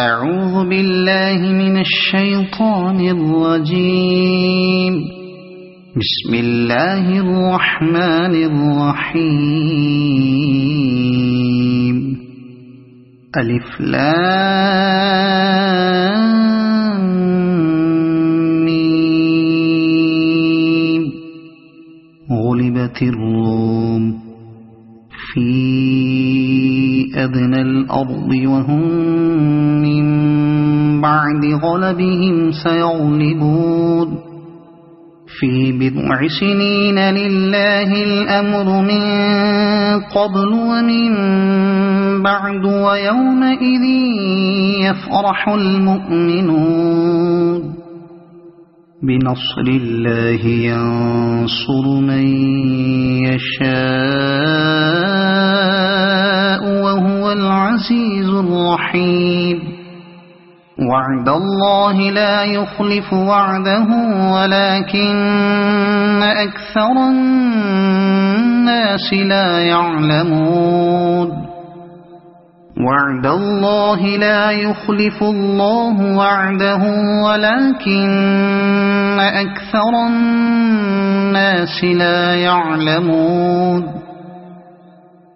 أعوذ بالله من الشيطان الرجيم. بسم الله الرحمن الرحيم. ألف لام ميم. غلبت الروم في أدنى الأرض وهم من بعد غلبهم سيغلبون في بضع سنين لله الأمر من قبل ومن بعد ويومئذ يفرح المؤمنون بنصر الله ينصر من يشاء وهو العزيز الرحيم. وعد الله لا يخلف وعده ولكن أكثر الناس لا يعلمون. وعد الله لا يخلف الله وعده ولكن أكثر الناس لا يعلمون.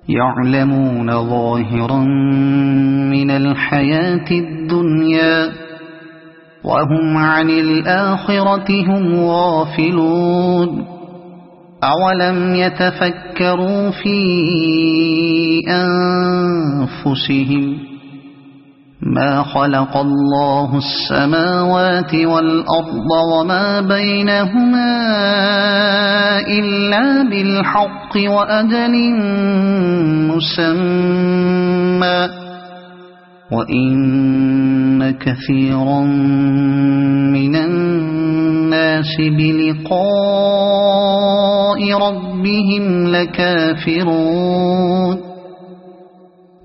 يعلمون ظاهرا من الحياة الدنيا وهم عن الآخرة هم غافلون. أولم يتفكروا في أنفسهم ما خلق الله السماوات والأرض وما بينهما إلا بالحق وأجل مسمى وإن كثيرا من الناس بلقاء ربهم لكافرون.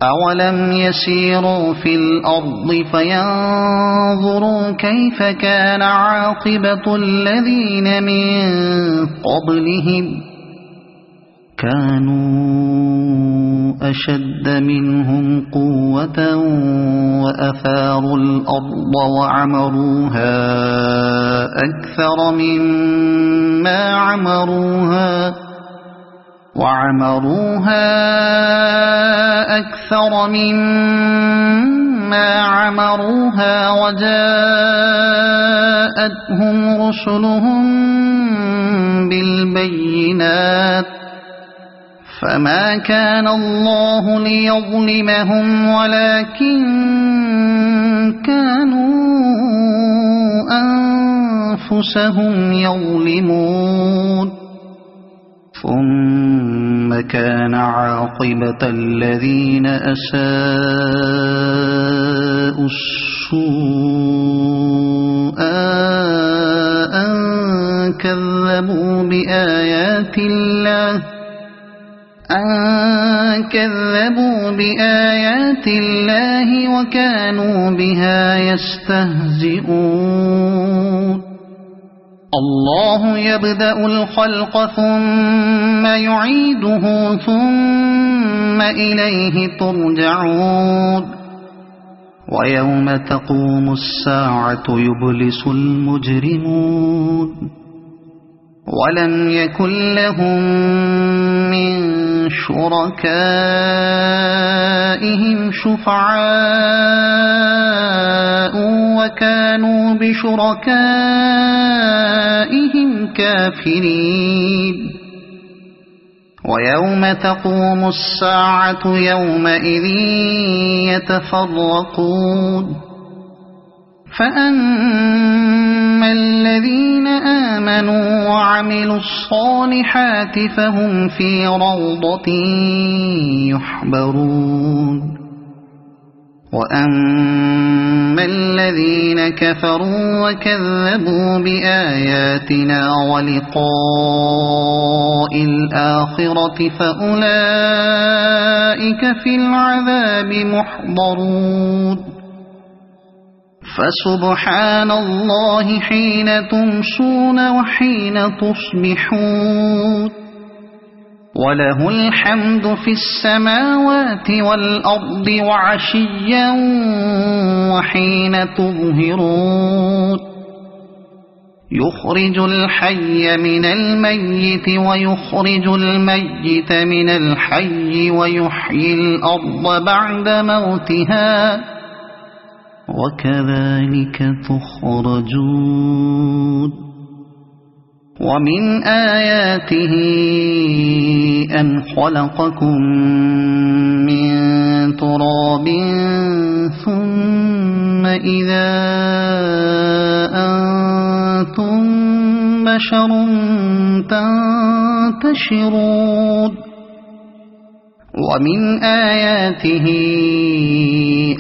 أولم يسيروا في الأرض فينظروا كيف كان عاقبة الذين من قبلهم كانوا أشد منهم قوة وأثاروا الأرض وعمروها أكثر مما عمروها وجاءتهم رسلهم بالبينات فما كان الله ليظلمهم ولكن كانوا أنفسهم يظلمون. ثم كان عاقبة الذين أساءوا السوء أن كذبوا بآيات الله وكانوا بها يستهزئون. الله يبدأ الخلق ثم يعيده ثم إليه ترجعون. ويوم تقوم الساعة يبلس المجرمون ولم يكن لهم من شركائهم شفعاء وكانوا بشركائهم كافرين. ويوم تقوم الساعة يومئذ يتفرقون فأما الذين آمنوا وعملوا الصالحات فهم في روضة يحبرون. وأما الذين كفروا وكذبوا بآياتنا ولقاء الآخرة فأولئك في العذاب محضرون. فسبحان الله حين تمسون وحين تصبحون وله الحمد في السماوات والأرض وعشيا وحين تظهرون يخرج الحي من الميت ويخرج الميت من الحي ويحيي الأرض بعد موتها وكذلك تخرجون ومن آياته أن خلقكم من تراب ثم إذا أنتم بشر تنتشرون ومن آياته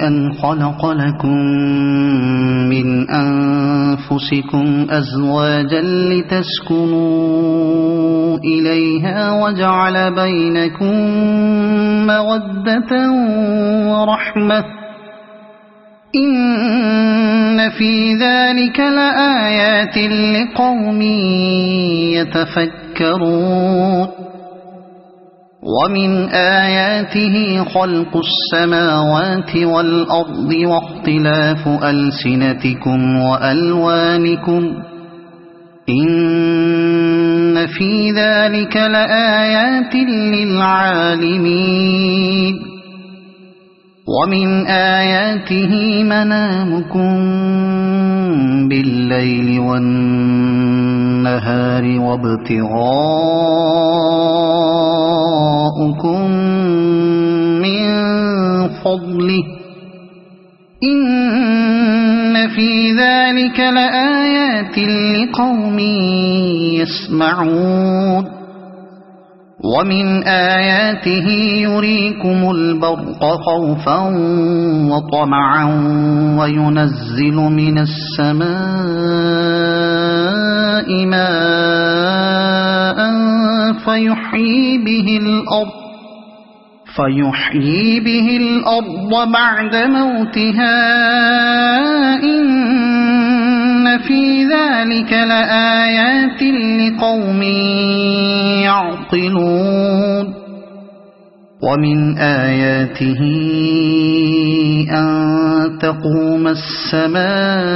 أن خلق لكم من أنفسكم أزواجا لتسكنوا إليها وجعل بينكم مودة ورحمة إن في ذلك لآيات لقوم يتفكرون ومن آياته خلق السماوات والأرض واختلاف ألسنتكم وألوانكم إن في ذلك لآيات للعالمين ومن آياته منامكم بالليل والنهار وابتغاؤكم من فضله إن في ذلك لآيات لقوم يسمعون ومن آياته يريكم البرق خوفا وطمعا وينزل من السماء ماء فيحيي به الأرض بعد موتها إن في ذلك لآيات لقوم يعقلون ومن آياته أن تقوم السماء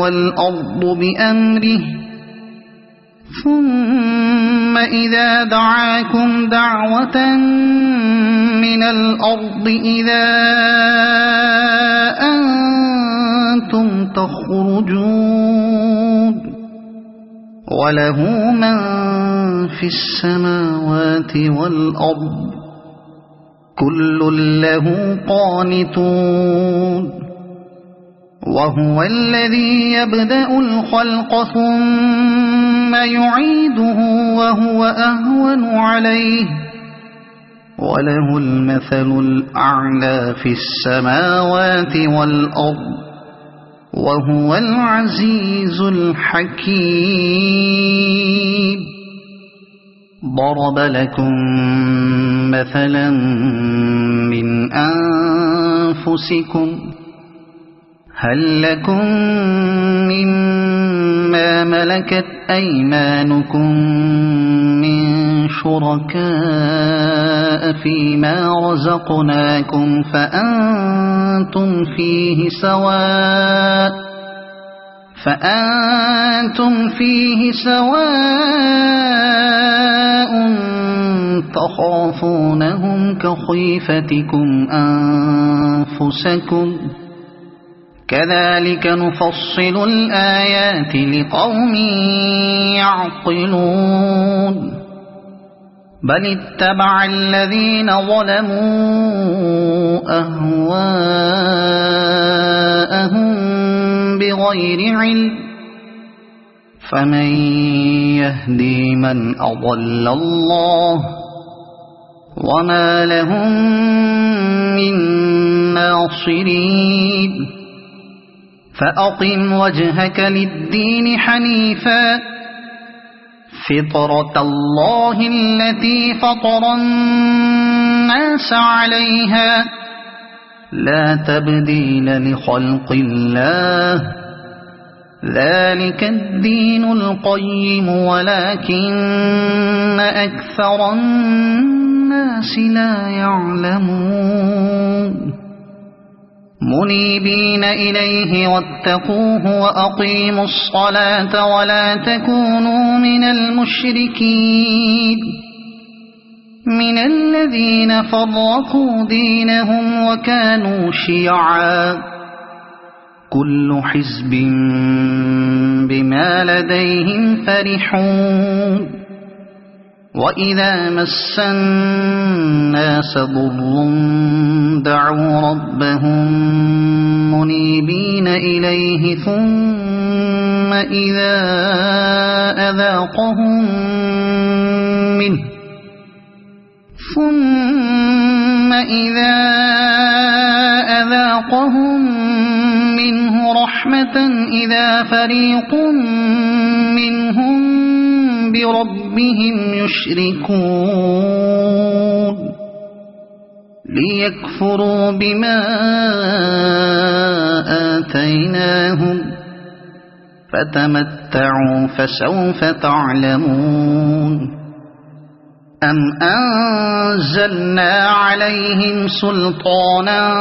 والأرض بأمره ثم إذا دعاكم دعوة من الأرض إذا أنتم تخرجون وله من في السماوات والأرض كل له قانتون وهو الذي يبدأ الخلق ثم يعيده وهو أهون عليه وله المثل الأعلى في السماوات والأرض وهو العزيز الحكيم ضرب لكم مثلا من أنفسكم هل لكم مما ملكت أيمانكم من شركاء فيما رزقناكم فأنتم فيه سواء تخافونهم كخيفتكم أنفسكم كذلك نفصل الآيات لقوم يعقلون بل اتبع الذين ظلموا أهواءهم بغير علم فمن يهدي من أضل الله وما لهم من ناصرين فأقم وجهك للدين حنيفا فطرة الله التي فطر الناس عليها لا تبديل لخلق الله ذلك الدين القيم ولكن أكثر الناس لا يعلمون منيبين إليه واتقوه وأقيموا الصلاة ولا تكونوا من المشركين من الذين فرقوا دينهم وكانوا شيعا كل حزب بما لديهم فرحون وإذا مس الناس ضر دعوا ربهم منيبين إليه ثم إذا أذاقهم منه رحمة إذا فريق منهم بربهم يشركون ليكفروا بما آتيناهم فتمتعوا فسوف تعلمون أم أنزلنا عليهم سلطانا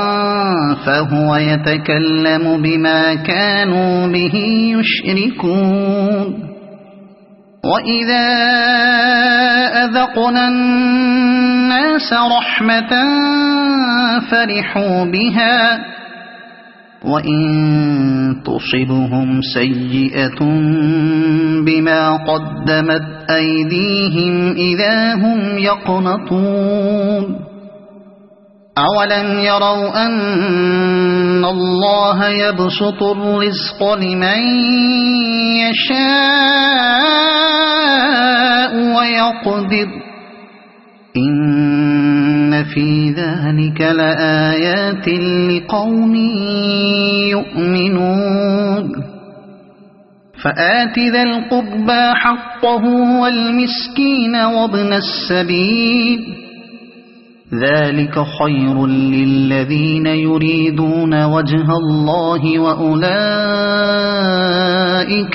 فهو يتكلم بما كانوا به يشركون وإذا أذقنا الناس رحمة فرحوا بها وإن تصبهم سيئة بما قدمت أيديهم إذا هم يقنطون أولم يروا أن الله يبسط الرزق لمن يشاء ويقدر إن في ذلك لآيات لقوم يؤمنون فآت ذا القربى حقه والمسكين وابن السبيل ذلك خير للذين يريدون وجه الله وأولئك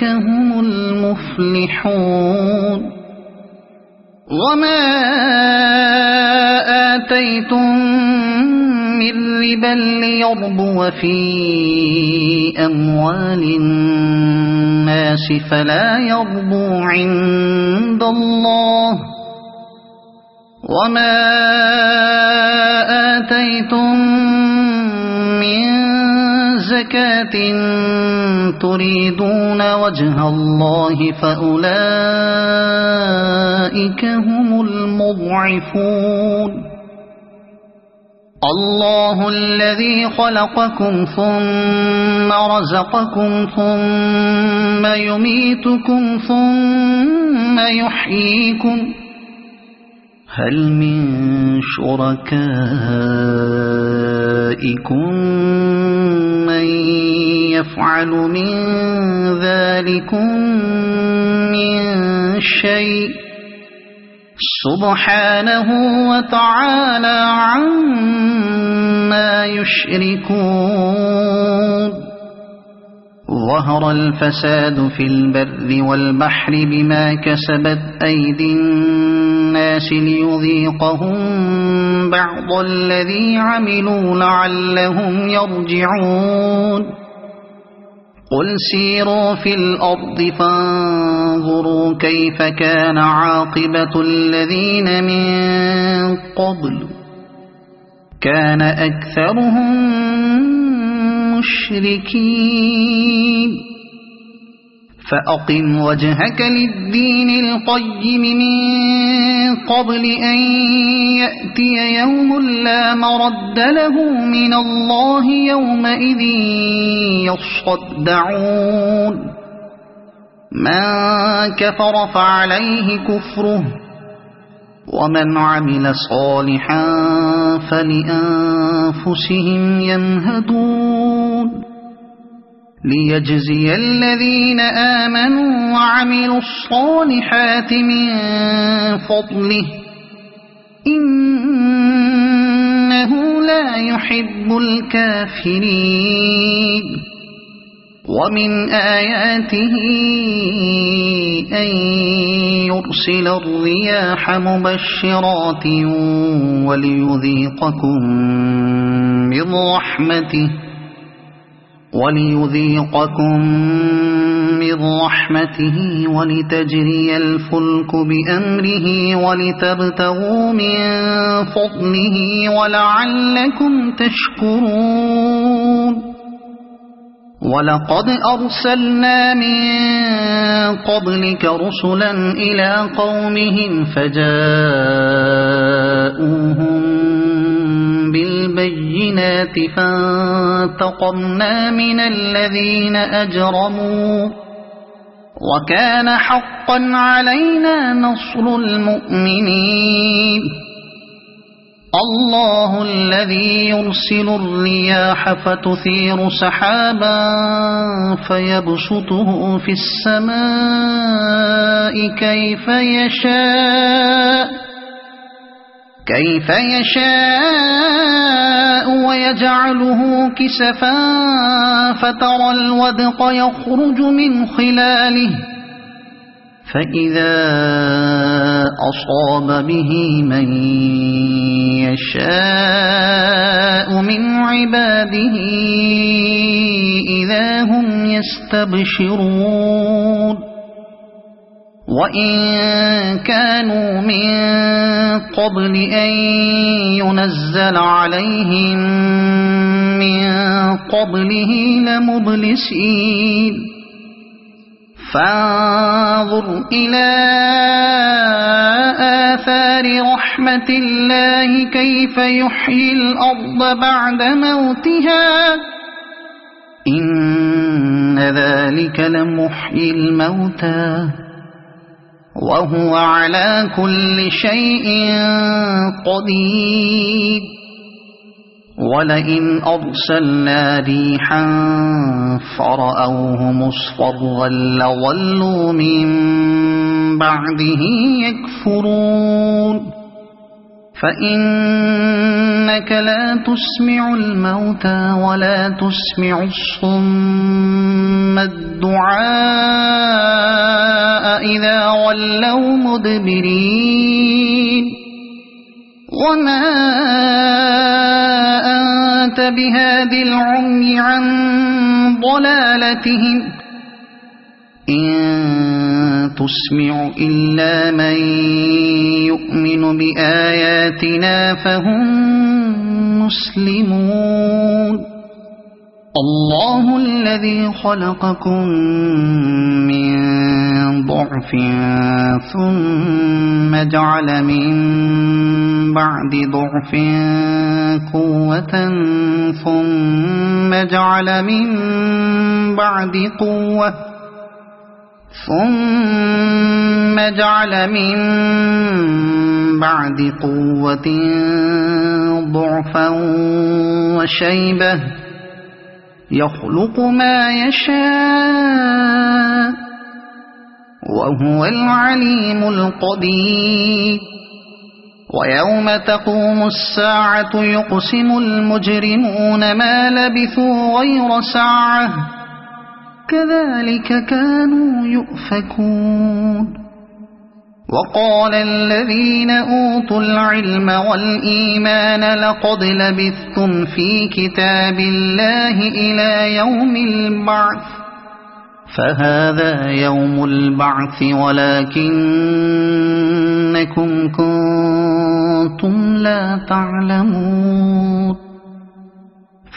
هم المفلحون وما آتيتم من ربا ليربو في أموال الناس فلا يربو عند الله وما آتيتم من زكاة تريدون وجه الله فأولئك هم المضعفون الله الذي خلقكم ثم رزقكم ثم يميتكم ثم يحييكم هل من شركائكم من يفعل من ذلكم من شيء سبحانه وتعالى عما يشركون ظهر الفساد في البر والبحر بما كسبت أيدي الناس ليذيقهم بعض الذي عملوا لعلهم يرجعون قل سيروا في الأرض فانظروا كيف كان عاقبة الذين من قبل كان أكثرهم مشركين فأقم وجهك للدين القيم من قبل أن يأتي يوم لا مرد له من الله يومئذ يصدعون من كفر فعليه كفره ومن عمل صالحا فلأنفسهم يمهدون ليجزي الذين آمنوا وعملوا الصالحات من فضله إنه لا يحب الكافرين ومن آياته أن يرسل الرياح مبشرات وليذيقكم من رحمته ولتجري الفلك بأمره ولتبتغوا من فضله ولعلكم تشكرون ولقد أرسلنا من قبلك رسلا إلى قومهم فجاءوهم بالبينات فانتقمنا من الذين أجرموا وكان حقا علينا نصر المؤمنين الله الذي يرسل الرياح فتثير سحابا فيبسطه في السماء كيف يشاء ويجعله كسفا فترى الودق يخرج من خلاله فإذا أصاب به من يشاء من عباده إذا هم يستبشرون وإن كانوا من قبل أن ينزل عليهم من قبله لمبلسين فانظر إلى آثار رحمة الله كيف يحيي الأرض بعد موتها إن ذلك لمحيي الموتى وهو على كل شيء قدير ولئن أرسلنا ريحا فرأوه مصفرا لظلوا من بعده يكفرون فإنك لا تسمع الموتى ولا تسمع الصم الدعاء إذا ولوا مدبرين وما أنت بهاد العمي عن ضلالتهم إن تسمع إلا من يؤمن بآياتنا فهم مسلمون الله الذي خلقكم من ضعف ثم جعل من بعد ضعف قوة ثم جعل من بعد قوة ضعفا وشيبة يخلق ما يشاء وهو العليم القدير ويوم تقوم الساعة يقسم المجرمون ما لبثوا غير ساعة كذلك كانوا يؤفكون وقال الذين أوتوا العلم والإيمان لقد لبثتم في كتاب الله إلى يوم البعث فهذا يوم البعث ولكنكم كنتم لا تعلمون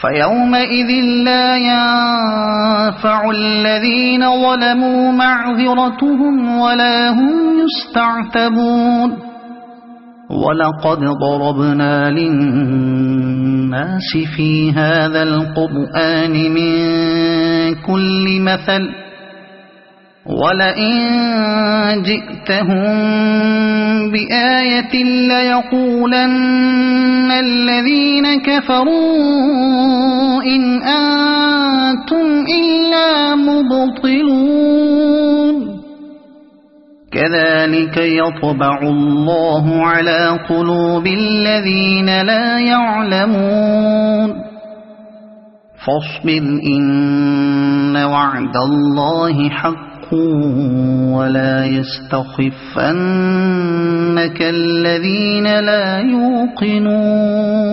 فيومئذ لا ينفع الذين ظلموا معذرتهم ولا هم يستعتبون ولقد ضربنا للناس في هذا القرآن من كل مثل ولئن جئتهم بآية ليقولن الذين كفروا إن أنتم إلا مبطلون كذلك يطبع الله على قلوب الذين لا يعلمون فاصبر إن وعد الله حق ولا يستخفنك الذين لا يوقنون